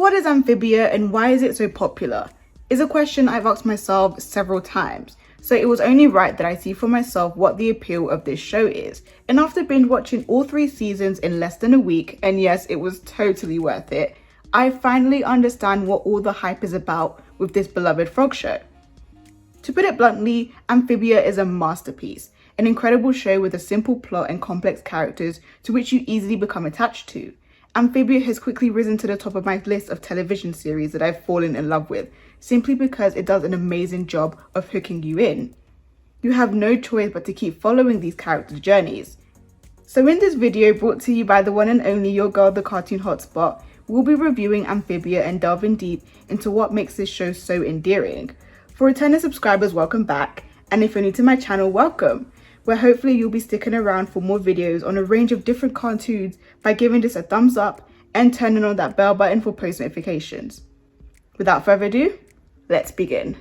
what is Amphibia and why is it so popular? Is a question I've asked myself several times. So it was only right that I see for myself what the appeal of this show is. And after binge watching all 3 seasons in less than a week, and yes, it was totally worth it, I finally understand what all the hype is about with this beloved frog show. To put it bluntly, Amphibia is a masterpiece, an incredible show with a simple plot and complex characters to which you easily become attached to. Amphibia has quickly risen to the top of my list of television series that I've fallen in love with, simply because it does an amazing job of hooking you in. You have no choice but to keep following these characters' journeys. So in this video brought to you by the one and only your girl the Cartoon Hotspot, we'll be reviewing Amphibia and delving deep into what makes this show so endearing. For returning subscribers, welcome back, and if you're new to my channel, welcome, where hopefully you'll be sticking around for more videos on a range of different cartoons by giving this a thumbs up and turning on that bell button for post notifications. Without further ado, let's begin.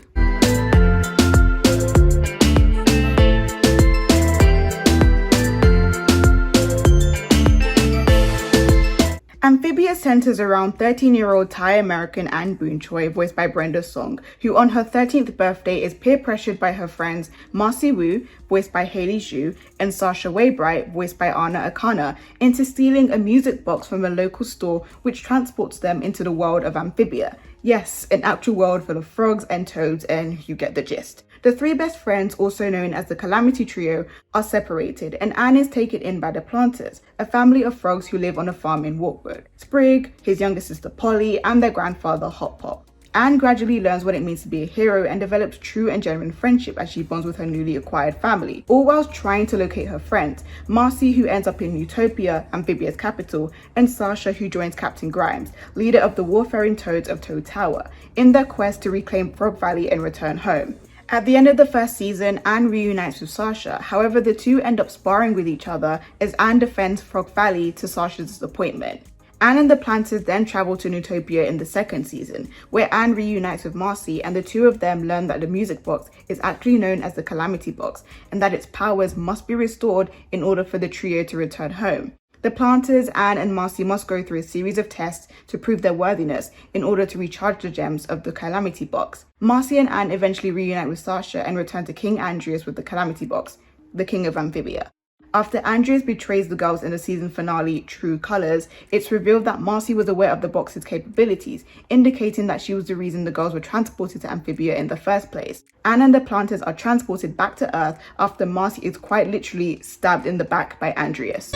Amphibia centers around 13-year-old Thai American Anne Boon Choi, voiced by Brenda Song, who on her 13th birthday is peer pressured by her friends Marcy Wu, voiced by Haley Zhu, and Sasha Waybright, voiced by Anna Akana, into stealing a music box from a local store which transports them into the world of Amphibia. Yes, an actual world full of frogs and toads, and you get the gist. The 3 best friends, also known as the Calamity Trio, are separated, and Anne is taken in by the Planters, a family of frogs who live on a farm in Walkwood. Sprig, his younger sister Polly, and their grandfather Hot Pot. Anne gradually learns what it means to be a hero and develops true and genuine friendship as she bonds with her newly acquired family, all whilst trying to locate her friends, Marcy, who ends up in Utopia, Amphibia's capital, and Sasha, who joins Captain Grimes, leader of the warfaring toads of Toad Tower, in their quest to reclaim Frog Valley and return home. At the end of the first season, Anne reunites with Sasha. However, the two end up sparring with each other as Anne defends Frog Valley to Sasha's disappointment. Anne and the Planters then travel to Utopia in the second season, where Anne reunites with Marcy, and the two of them learn that the music box is actually known as the Calamity Box, and that its powers must be restored in order for the trio to return home. The Planters, Anne and Marcy must go through a series of tests to prove their worthiness in order to recharge the gems of the Calamity Box. Marcy and Anne eventually reunite with Sasha and return to King Andreas with the Calamity Box, the king of Amphibia. After Andreas betrays the girls in the season finale True Colors, it's revealed that Marcy was aware of the box's capabilities, indicating that she was the reason the girls were transported to Amphibia in the first place. Anne and the Planters are transported back to Earth after Marcy is quite literally stabbed in the back by Andreas.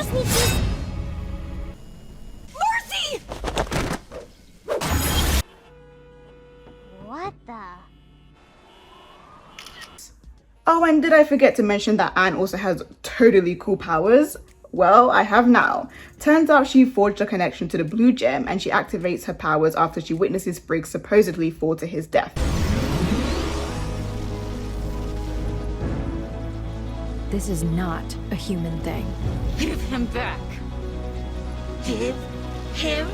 Marcy! What the? Oh, and did I forget to mention that Anne also has totally cool powers? Well, I have now. Turns out she forged a connection to the blue gem, and she activates her powers after she witnesses Sprig supposedly fall to his death. This is not a human thing. Give him back. Give him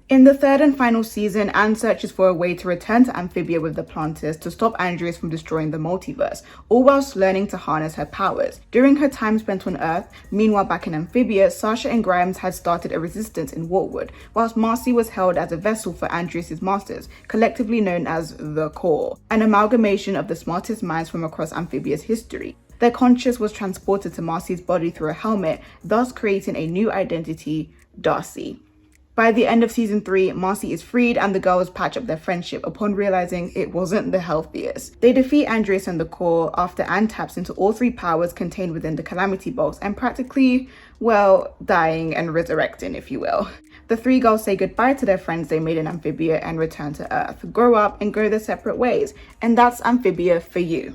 In the third and final season, Anne searches for a way to return to Amphibia with the Planters to stop Andreas from destroying the multiverse, all whilst learning to harness her powers. During her time spent on Earth, meanwhile back in Amphibia, Sasha and Grimes had started a resistance in Walkwood, whilst Marcy was held as a vessel for Andreas' masters, collectively known as the Core, an amalgamation of the smartest minds from across Amphibia's history. Their conscience was transported to Marcy's body through a helmet, thus creating a new identity, Darcy. By the end of season 3, Marcy is freed and the girls patch up their friendship upon realizing it wasn't the healthiest. They defeat Andreas and the Core after Anne taps into all 3 powers contained within the Calamity Box and practically, well, dying and resurrecting, if you will. The 3 girls say goodbye to their friends they made in Amphibia and return to Earth, grow up and go their separate ways. And that's Amphibia for you.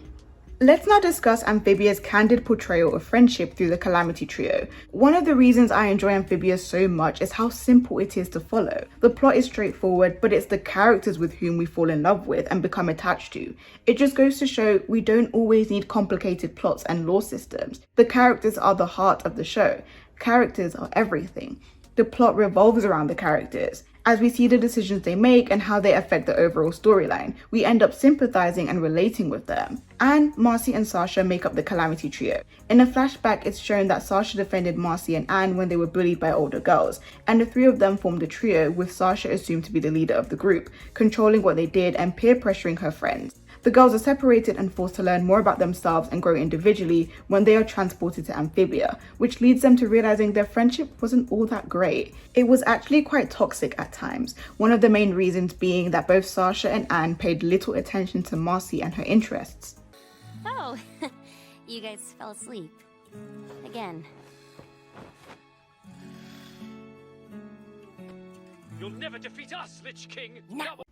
Let's now discuss Amphibia's candid portrayal of friendship through the Calamity Trio. One of the reasons I enjoy Amphibia so much is how simple it is to follow. The plot is straightforward, but it's the characters with whom we fall in love with and become attached to. It just goes to show we don't always need complicated plots and lore systems. The characters are the heart of the show. Characters are everything. The plot revolves around the characters. As we see the decisions they make and how they affect the overall storyline, we end up sympathizing and relating with them. Anne, Marcy, and Sasha make up the Calamity Trio. In a flashback, it's shown that Sasha defended Marcy and Anne when they were bullied by older girls, and the three of them formed a trio, with Sasha assumed to be the leader of the group, controlling what they did and peer pressuring her friends. The girls are separated and forced to learn more about themselves and grow individually when they are transported to Amphibia, which leads them to realizing their friendship wasn't all that great. It was actually quite toxic at times, one of the main reasons being that both Sasha and Anne paid little attention to Marcy and her interests. Oh, you guys fell asleep. Again. You'll never defeat us, Lich King! No.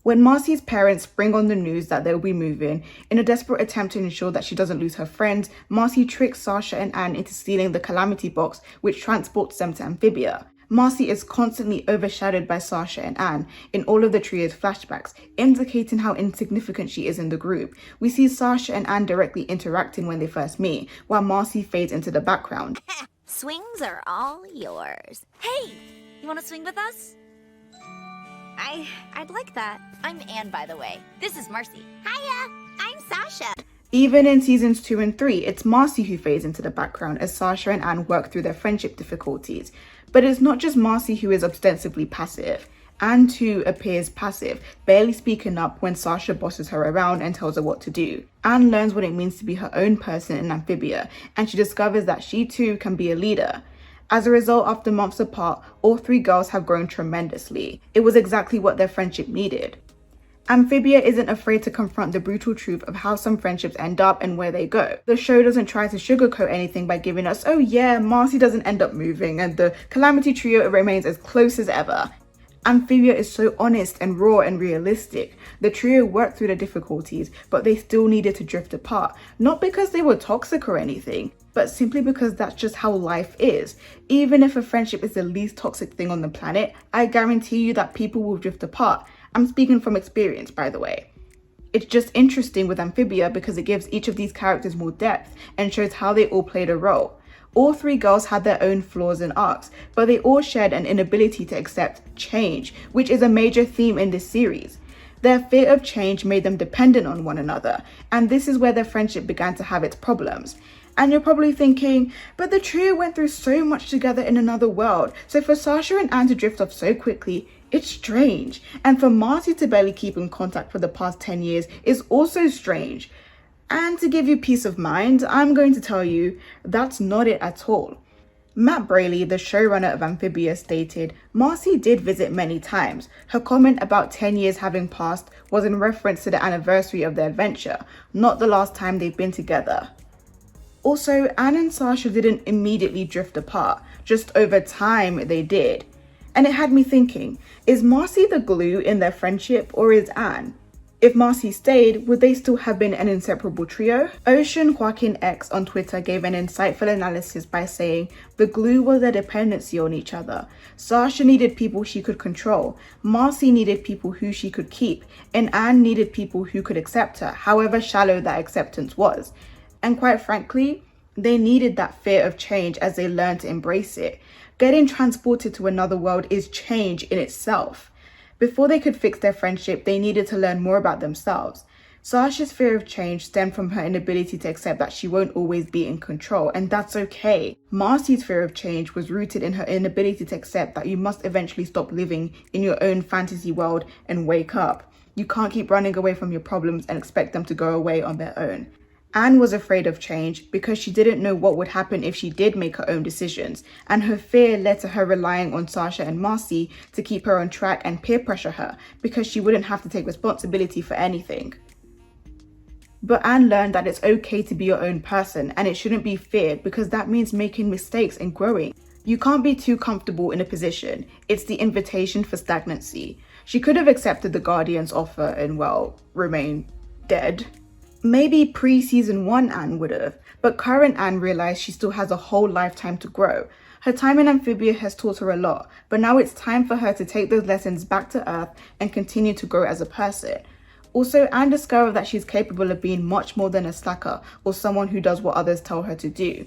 When Marcy's parents spring on the news that they'll be moving, in a desperate attempt to ensure that she doesn't lose her friends, Marcy tricks Sasha and Anne into stealing the Calamity box, which transports them to Amphibia. Marcy is constantly overshadowed by Sasha and Anne in all of the trio's flashbacks, indicating how insignificant she is in the group. We see Sasha and Anne directly interacting when they first meet, while Marcy fades into the background. Swings are all yours. Hey, you want to swing with us? I'd like that. I'm Anne, by the way. This is Marcy. Hiya, I'm Sasha. Even in seasons 2 and 3, it's Marcy who fades into the background as Sasha and Anne work through their friendship difficulties. But it's not just Marcy who is ostensibly passive. Anne too appears passive, barely speaking up when Sasha bosses her around and tells her what to do. Anne learns what it means to be her own person in Amphibia, and she discovers that she too can be a leader. As a result, after months apart, all three girls have grown tremendously. It was exactly what their friendship needed. Amphibia isn't afraid to confront the brutal truth of how some friendships end up and where they go. The show doesn't try to sugarcoat anything by giving us, oh yeah, Marcy doesn't end up moving and the Calamity Trio remains as close as ever. Amphibia is so honest and raw and realistic. The trio worked through the difficulties, but they still needed to drift apart. Not because they were toxic or anything, but simply because that's just how life is. Even if a friendship is the least toxic thing on the planet, I guarantee you that people will drift apart. I'm speaking from experience, by the way. It's just interesting with Amphibia because it gives each of these characters more depth and shows how they all played a role. All three girls had their own flaws and arcs, but they all shared an inability to accept change, which is a major theme in this series. Their fear of change made them dependent on one another, and this is where their friendship began to have its problems. And you're probably thinking, but the trio went through so much together in another world, so for Sasha and Anne to drift off so quickly, it's strange. And for Marcy to barely keep in contact for the past 10 years is also strange. And to give you peace of mind, I'm going to tell you that's not it at all. Matt Braley, the showrunner of Amphibia, stated, Marcy did visit many times. Her comment about 10 years having passed was in reference to the anniversary of their adventure, not the last time they've been together. Also, Anne and Sasha didn't immediately drift apart, just over time they did. And it had me thinking, is Marcy the glue in their friendship or is Anne? If Marcy stayed, would they still have been an inseparable trio? Ocean Joaquin X on Twitter gave an insightful analysis by saying the glue was their dependency on each other. Sasha needed people she could control, Marcy needed people who she could keep, and Anne needed people who could accept her, however shallow that acceptance was. And quite frankly, they needed that fear of change as they learned to embrace it. Getting transported to another world is change in itself. Before they could fix their friendship, they needed to learn more about themselves. Sasha's fear of change stemmed from her inability to accept that she won't always be in control, and that's okay. Marcy's fear of change was rooted in her inability to accept that you must eventually stop living in your own fantasy world and wake up. You can't keep running away from your problems and expect them to go away on their own. Anne was afraid of change because she didn't know what would happen if she did make her own decisions, and her fear led to her relying on Sasha and Marcy to keep her on track and peer pressure her because she wouldn't have to take responsibility for anything. But Anne learned that it's okay to be your own person and it shouldn't be feared because that means making mistakes and growing. You can't be too comfortable in a position. It's the invitation for stagnancy. She could have accepted the Guardian's offer and, well, remain dead. Maybe pre-season 1 Anne would have, but current Anne realized she still has a whole lifetime to grow. Her time in Amphibia has taught her a lot, but now it's time for her to take those lessons back to Earth and continue to grow as a person. Also, Anne discovered that she's capable of being much more than a slacker or someone who does what others tell her to do.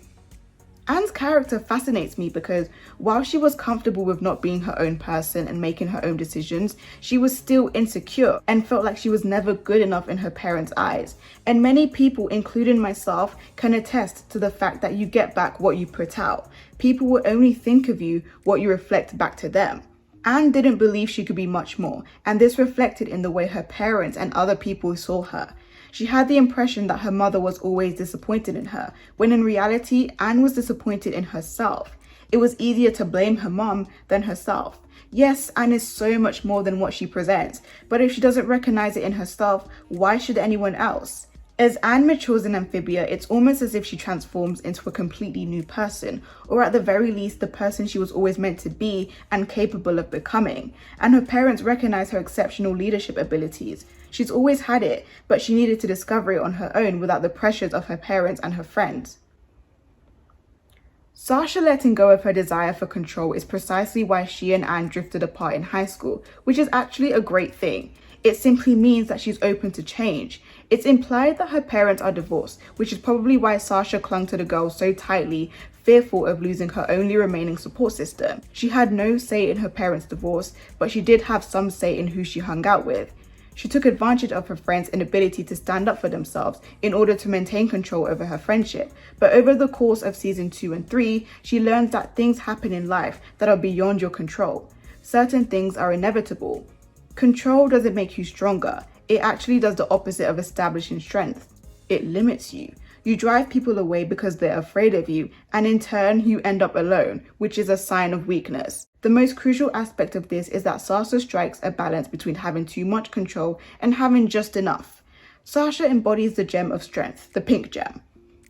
Anne's character fascinates me because while she was comfortable with not being her own person and making her own decisions, she was still insecure and felt like she was never good enough in her parents' eyes. And many people, including myself, can attest to the fact that you get back what you put out. People will only think of you what you reflect back to them. Anne didn't believe she could be much more, and this reflected in the way her parents and other people saw her. She had the impression that her mother was always disappointed in her, when in reality, Anne was disappointed in herself. It was easier to blame her mom than herself. Yes, Anne is so much more than what she presents, but if she doesn't recognize it in herself, why should anyone else? As Anne matures in Amphibia, it's almost as if she transforms into a completely new person, or at the very least, the person she was always meant to be and capable of becoming. And her parents recognize her exceptional leadership abilities. She's always had it, but she needed to discover it on her own without the pressures of her parents and her friends. Sasha letting go of her desire for control is precisely why she and Anne drifted apart in high school, which is actually a great thing. It simply means that she's open to change. It's implied that her parents are divorced, which is probably why Sasha clung to the girl so tightly, fearful of losing her only remaining support system. She had no say in her parents' divorce, but she did have some say in who she hung out with. She took advantage of her friends' inability to stand up for themselves in order to maintain control over her friendship. But over the course of season 2 and 3, she learns that things happen in life that are beyond your control. Certain things are inevitable. Control doesn't make you stronger. It actually does the opposite of establishing strength. It limits you. You drive people away because they're afraid of you, and in turn, you end up alone, which is a sign of weakness. The most crucial aspect of this is that Sasha strikes a balance between having too much control and having just enough. Sasha embodies the gem of strength, the pink gem.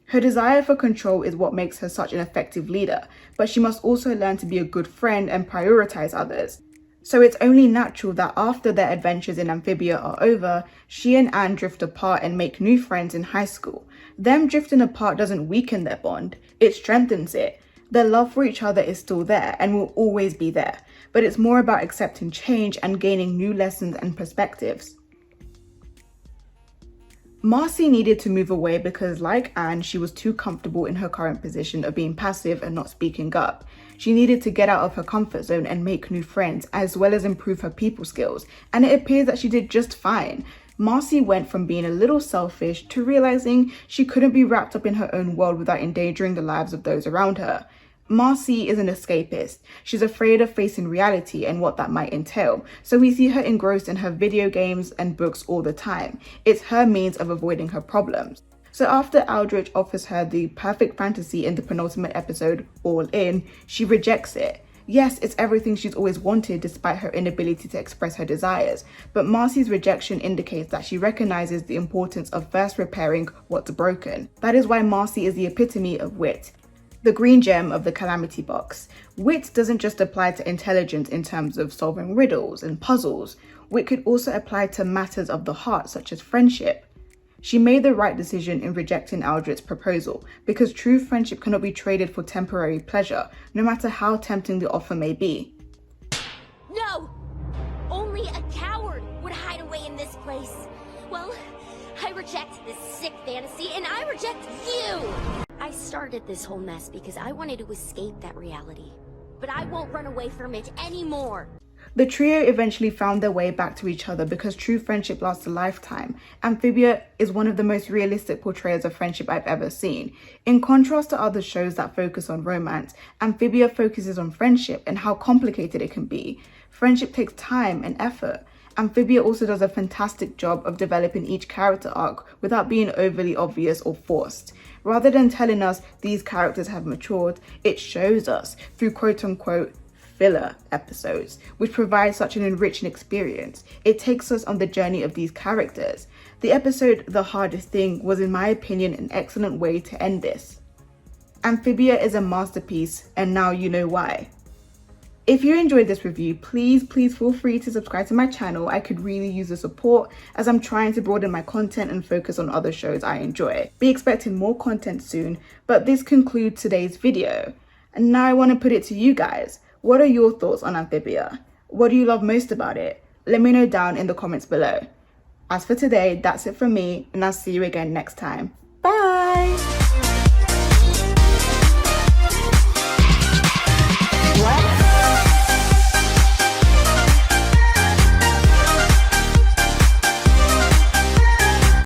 Her desire for control is what makes her such an effective leader, but she must also learn to be a good friend and prioritize others. So it's only natural that after their adventures in Amphibia are over, she and Anne drift apart and make new friends in high school. Them drifting apart doesn't weaken their bond, it strengthens it. Their love for each other is still there and will always be there, but it's more about accepting change and gaining new lessons and perspectives. Marcy needed to move away because, like Anne, she was too comfortable in her current position of being passive and not speaking up. She needed to get out of her comfort zone and make new friends, as well as improve her people skills, and it appears that she did just fine. Marcy went from being a little selfish to realizing she couldn't be wrapped up in her own world without endangering the lives of those around her. Marcy is an escapist. She's afraid of facing reality and what that might entail, so we see her engrossed in her video games and books all the time. It's her means of avoiding her problems. So after Aldrich offers her the perfect fantasy in the penultimate episode, All In, she rejects it. Yes, it's everything she's always wanted despite her inability to express her desires, but Marcy's rejection indicates that she recognizes the importance of first repairing what's broken. That is why Marcy is the epitome of wit. The green gem of the Calamity box. Wit doesn't just apply to intelligence in terms of solving riddles and puzzles. Wit could also apply to matters of the heart, such as friendship. She made the right decision in rejecting Aldrich's proposal, because true friendship cannot be traded for temporary pleasure, no matter how tempting the offer may be. No! Only a coward would hide away in this place. Well, I reject this sick fantasy, and I reject you! I started this whole mess because I wanted to escape that reality. But I won't run away from it anymore. The trio eventually found their way back to each other because true friendship lasts a lifetime. Amphibia is one of the most realistic portrayals of friendship I've ever seen. In contrast to other shows that focus on romance, Amphibia focuses on friendship and how complicated it can be. Friendship takes time and effort. Amphibia also does a fantastic job of developing each character arc without being overly obvious or forced. Rather than telling us these characters have matured, it shows us through quote-unquote filler episodes, which provide such an enriching experience. It takes us on the journey of these characters. The episode The Hardest Thing was, in my opinion, an excellent way to end this. Amphibia is a masterpiece, and now you know why. If you enjoyed this review, please feel free to subscribe to my channel. I could really use the support as I'm trying to broaden my content and focus on other shows I enjoy. Be expecting more content soon, but this concludes today's video. And now I want to put it to you guys. What are your thoughts on Amphibia? What do you love most about it? Let me know down in the comments below. As for today, that's it from me, and I'll see you again next time. Bye!